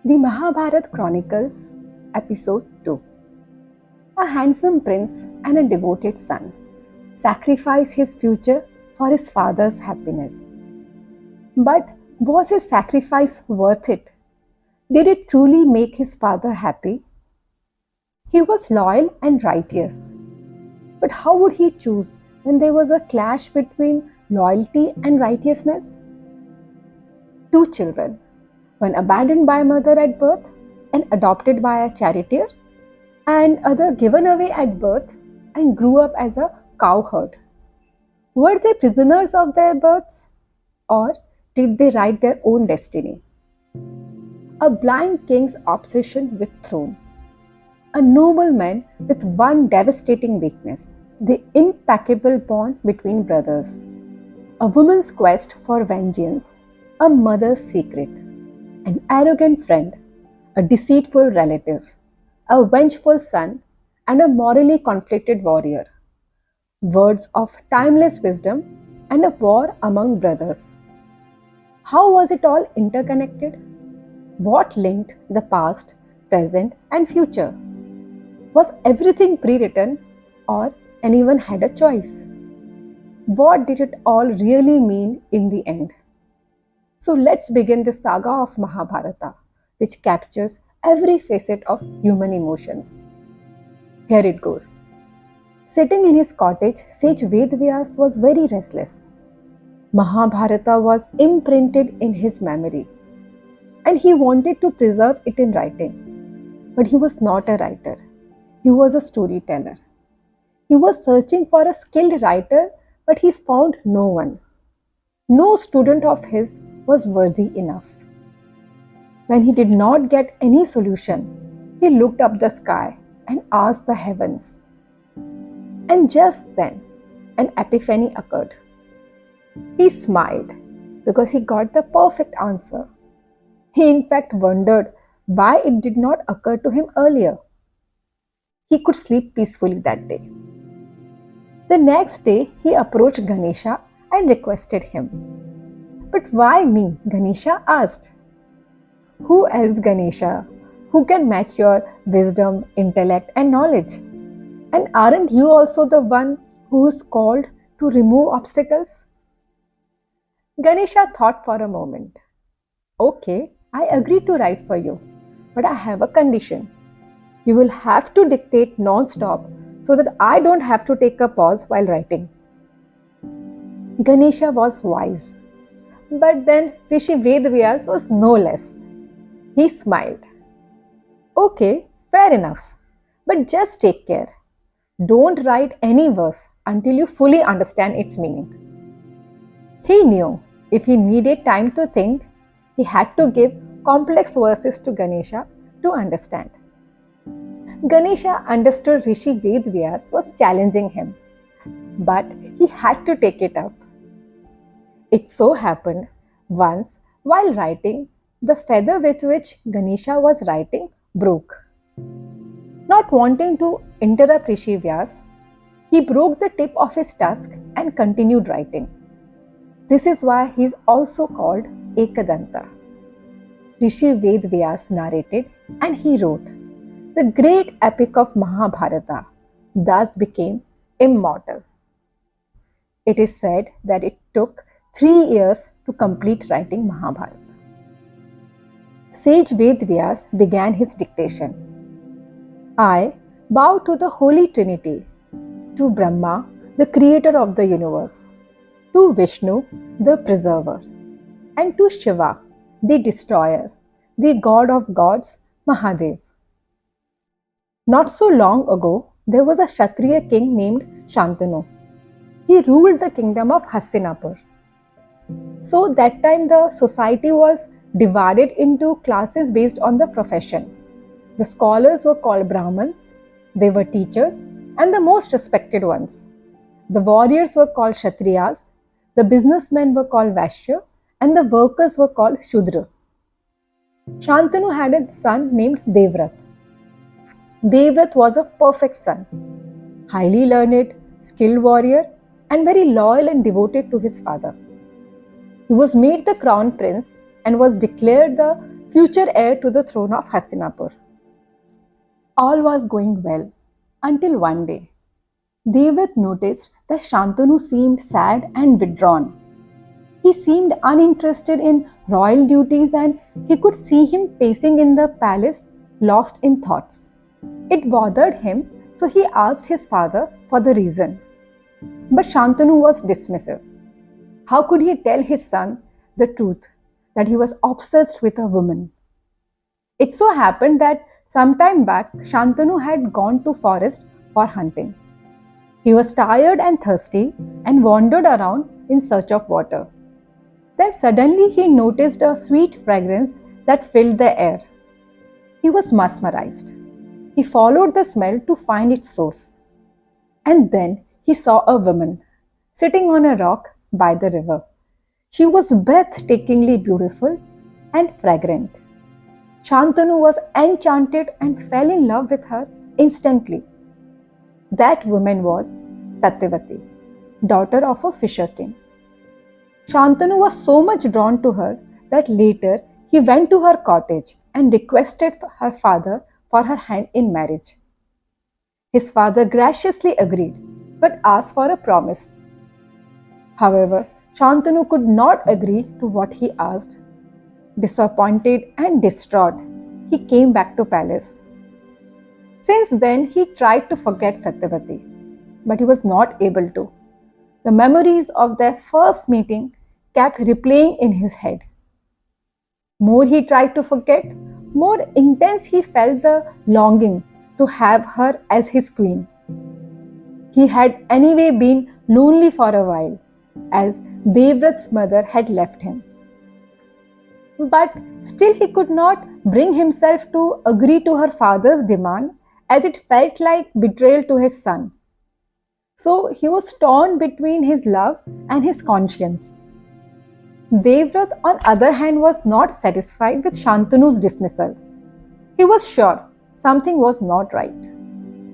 The Mahabharata Chronicles, Episode 2. A handsome prince and a devoted son sacrifice his future for his father's happiness. But was his sacrifice worth it? Did it truly make his father happy? He was loyal and righteous. But how would he choose when there was a clash between loyalty and righteousness? Two children, one abandoned by mother at birth and adopted by a charioteer, and other given away at birth and grew up as a cowherd. Were they prisoners of their births, or did they write their own destiny? A blind king's obsession with throne, a nobleman with one devastating weakness, the implacable bond between brothers, a woman's quest for vengeance, a mother's secret, an arrogant friend, a deceitful relative, a vengeful son, and a morally conflicted warrior. Words of timeless wisdom and a war among brothers. How was it all interconnected? What linked the past, present, and future? Was everything pre written, or anyone had a choice? What did it all really mean in the end? So let's begin the saga of Mahabharata, which captures every facet of human emotions. Here it goes. Sitting in his cottage, sage Ved Vyas was very restless. Mahabharata was imprinted in his memory, and he wanted to preserve it in writing. But he was not a writer, he was a storyteller. He was searching for a skilled writer, but he found no one. No student of his was worthy enough. When he did not get any solution, he looked up the sky and asked the heavens. And just then, an epiphany occurred. He smiled because he got the perfect answer. He in fact wondered why it did not occur to him earlier. He could sleep peacefully that day. The next day, he approached Ganesha and requested him. But why me? Ganesha asked. Who else, Ganesha? Who can match your wisdom, intellect, and knowledge? And aren't you also the one who is called to remove obstacles? Ganesha thought for a moment. Okay, I agree to write for you, but I have a condition. You will have to dictate non-stop so that I don't have to take a pause while writing. Ganesha was wise. But then Rishi Ved Vyas was no less. He smiled. Okay, fair enough. But just take care. Don't write any verse until you fully understand its meaning. He knew if he needed time to think, he had to give complex verses to Ganesha to understand. Ganesha understood Rishi Ved Vyas was challenging him, but he had to take it up. It so happened once while writing, the feather with which Ganesha was writing broke. Not wanting to interrupt Rishi Vyas, he broke the tip of his tusk and continued writing. This is why he is also called Ekadanta. Rishi Ved Vyas narrated and he wrote. The great epic of Mahabharata thus became immortal. It is said that it took 3 years to complete writing Mahabharata. Sage Ved Vyas began his dictation. I bow to the Holy Trinity, to Brahma, the creator of the universe, to Vishnu, the preserver, and to Shiva, the destroyer, the god of gods, Mahadev. Not so long ago, there was a Kshatriya king named Shantanu. He ruled the kingdom of Hastinapur. So that time the society was divided into classes based on the profession. The scholars were called Brahmins, they were teachers and the most respected ones. The warriors were called Kshatriyas, the businessmen were called Vaishya, and the workers were called Shudra. Shantanu had a son named Devrat. Devrat was a perfect son, highly learned, skilled warrior, and very loyal and devoted to his father. He was made the crown prince and was declared the future heir to the throne of Hastinapur. All was going well until one day, Devrat noticed that Shantanu seemed sad and withdrawn. He seemed uninterested in royal duties and he could see him pacing in the palace, lost in thoughts. It bothered him, so he asked his father for the reason. But Shantanu was dismissive. How could he tell his son the truth that he was obsessed with a woman? It so happened that some time back Shantanu had gone to forest for hunting. He was tired and thirsty and wandered around in search of water. Then suddenly he noticed a sweet fragrance that filled the air. He was mesmerized. He followed the smell to find its source. And then he saw a woman sitting on a rock by the river. She was breathtakingly beautiful and fragrant. Shantanu was enchanted and fell in love with her instantly. That woman was Satyavati, daughter of a fisher king. Shantanu was so much drawn to her that later he went to her cottage and requested her father for her hand in marriage. His father graciously agreed but asked for a promise. However, Shantanu could not agree to what he asked. Disappointed and distraught, he came back to palace. Since then, he tried to forget Satyavati, but he was not able to. The memories of their first meeting kept replaying in his head. More he tried to forget, more intense he felt the longing to have her as his queen. He had anyway been lonely for a while, as Devrat's mother had left him. But still he could not bring himself to agree to her father's demand, as it felt like betrayal to his son. So he was torn between his love and his conscience. Devrat, on the other hand, was not satisfied with Shantanu's dismissal. He was sure something was not right.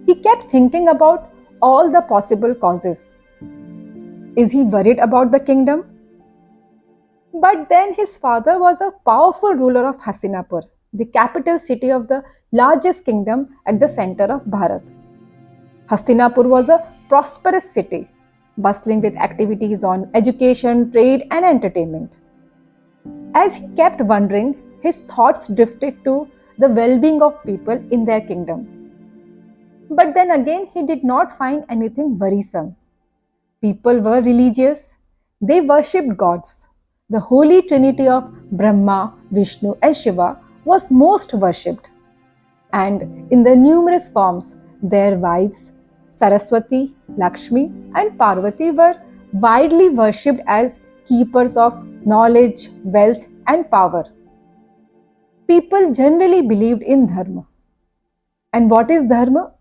He kept thinking about all the possible causes. Is he worried about the kingdom? But then his father was a powerful ruler of Hastinapur, the capital city of the largest kingdom at the center of Bharat. Hastinapur was a prosperous city, bustling with activities on education, trade, and entertainment. As he kept wondering, his thoughts drifted to the well being of people in their kingdom. But then again, he did not find anything worrisome. People were religious, they worshipped gods. The holy trinity of Brahma, Vishnu, and Shiva was most worshipped. And in the numerous forms, their wives, Saraswati, Lakshmi, and Parvati, were widely worshipped as keepers of knowledge, wealth, and power. People generally believed in Dharma. And what is Dharma?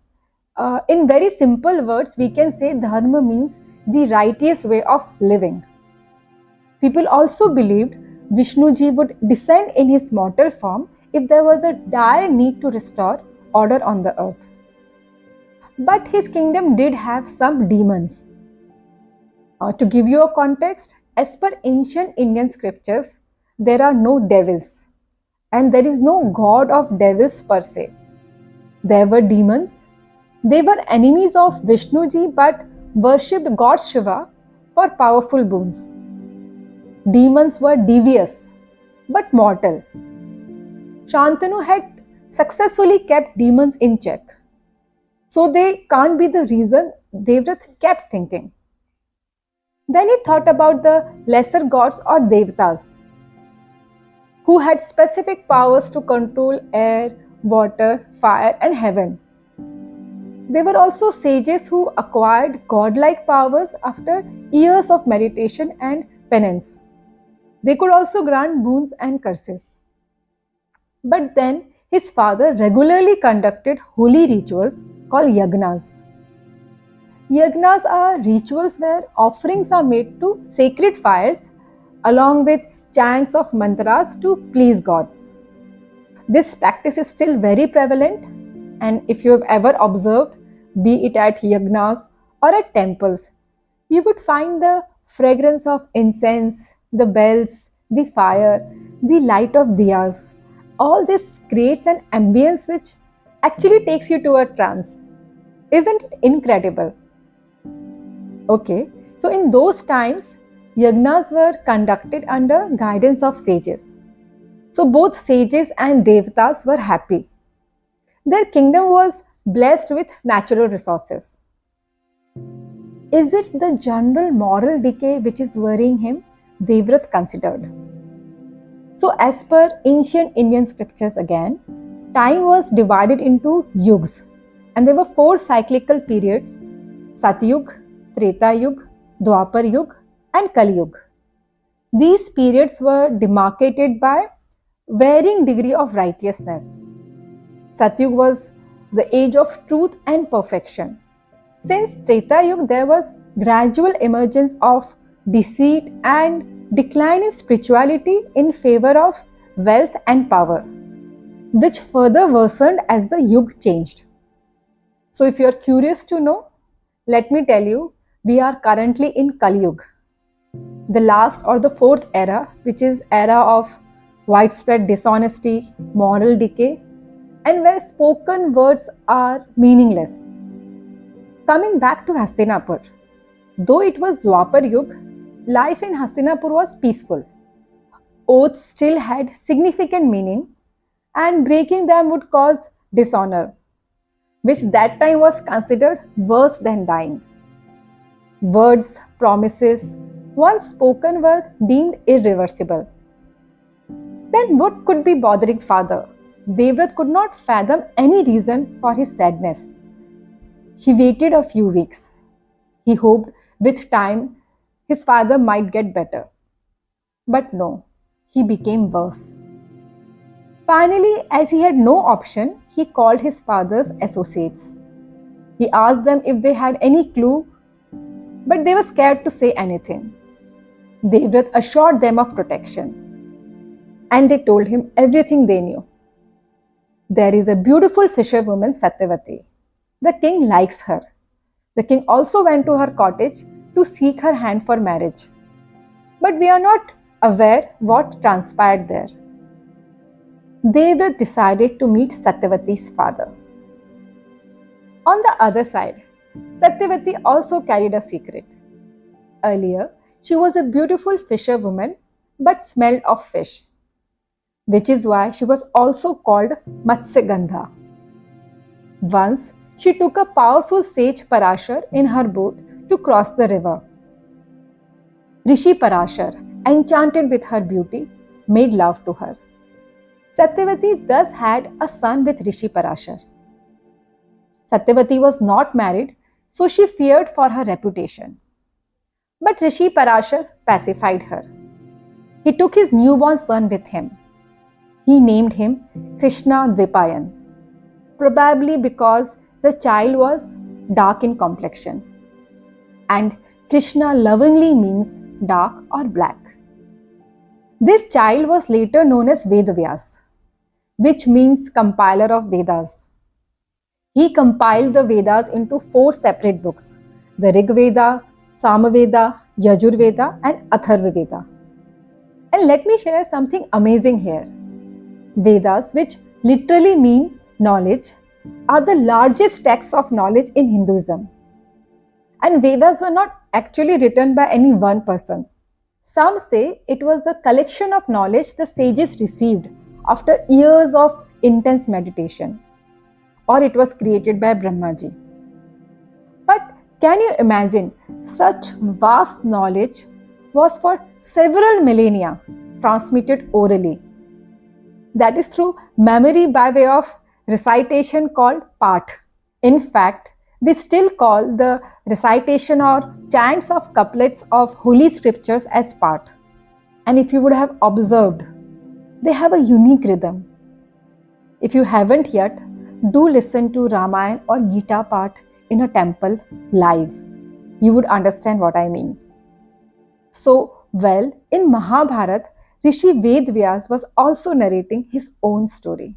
In very simple words, we can say Dharma means the righteous way of living. People also believed Vishnuji would descend in his mortal form if there was a dire need to restore order on the earth. But his kingdom did have some demons. To give you a context, as per ancient Indian scriptures, there are no devils and there is no god of devils per se. There were demons. They were enemies of Vishnuji but worshipped God Shiva for powerful boons. Demons were devious but mortal. Shantanu had successfully kept demons in check. So they can't be the reason Devrat kept thinking. Then he thought about the lesser gods or Devatas, who had specific powers to control air, water, fire, and heaven. They were also sages who acquired godlike powers after years of meditation and penance. They could also grant boons and curses. But then his father regularly conducted holy rituals called yagnas. Yagnas are rituals where offerings are made to sacred fires along with chants of mantras to please gods. This practice is still very prevalent, and if you have ever observed, be it at yagnas or at temples, you would find the fragrance of incense, the bells, the fire, the light of diyas, all this creates an ambience which actually takes you to a trance. Isn't it incredible? Okay, so in those times, yagnas were conducted under guidance of sages. So both sages and devatas were happy. Their kingdom was blessed with natural resources. Is it the general moral decay which is worrying him? Devrat considered. So, as per ancient Indian scriptures again, time was divided into yugs, and there were four cyclical periods: Satyug, Treta Yug, Dwapar Yug, and Kali Yug. These periods were demarcated by varying degree of righteousness. Satyug was the age of truth and perfection. Since Treta Yuga, there was gradual emergence of deceit and decline in spirituality in favor of wealth and power, which further worsened as the Yuga changed. So, if you are curious to know, let me tell you, we are currently in Kali Yuga, the last or the fourth era, which is era of widespread dishonesty, moral decay, and where spoken words are meaningless. Coming back to Hastinapur, though it was Dwapar Yug, life in Hastinapur was peaceful. Oaths still had significant meaning, and breaking them would cause dishonor, which that time was considered worse than dying. Words, promises, once spoken were deemed irreversible. Then what could be bothering father? Devrat could not fathom any reason for his sadness. He waited a few weeks. He hoped with time his father might get better. But no, he became worse. Finally, as he had no option, he called his father's associates. He asked them if they had any clue, but they were scared to say anything. Devrat assured them of protection, and they told him everything they knew. There is a beautiful fisherwoman, Satyavati. The king likes her. The king also went to her cottage to seek her hand for marriage. But we are not aware what transpired there. Devrat decided to meet Satyavati's father. On the other side, Satyavati also carried a secret. Earlier, she was a beautiful fisherwoman but smelled of fish, which is why she was also called Matsyagandha. Once, she took a powerful sage Parashar in her boat to cross the river. Rishi Parashar, enchanted with her beauty, made love to her. Satyavati thus had a son with Rishi Parashar. Satyavati was not married, so she feared for her reputation. But Rishi Parashar pacified her. He took his newborn son with him. He named him Krishna Dvipayan, probably because the child was dark in complexion. And Krishna lovingly means dark or black. This child was later known as Ved Vyas, which means compiler of Vedas. He compiled the Vedas into 4 separate books: the Rig Veda, Samaveda, Yajur Veda, and Atharva Veda. And let me share something amazing here. Vedas, which literally mean knowledge, are the largest texts of knowledge in Hinduism. And Vedas were not actually written by any one person. Some say it was the collection of knowledge the sages received after years of intense meditation, or it was created by Brahmaji. But can you imagine such vast knowledge was for several millennia transmitted orally? That is through memory by way of recitation called Path. In fact, we still call the recitation or chants of couplets of holy scriptures as Path. And if you would have observed, they have a unique rhythm. If you haven't yet, do listen to Ramayana or Gita Path in a temple live. You would understand what I mean. So, well, in Mahabharata, Rishi Ved Vyas was also narrating his own story.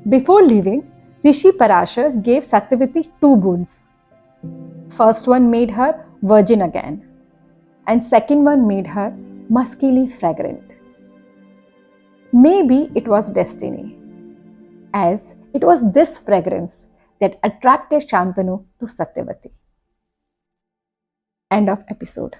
Before leaving, Rishi Parashar gave Satyavati 2 boons. First one made her virgin again, and second one made her muskily fragrant. Maybe it was destiny, as it was this fragrance that attracted Shantanu to Satyavati. End of episode.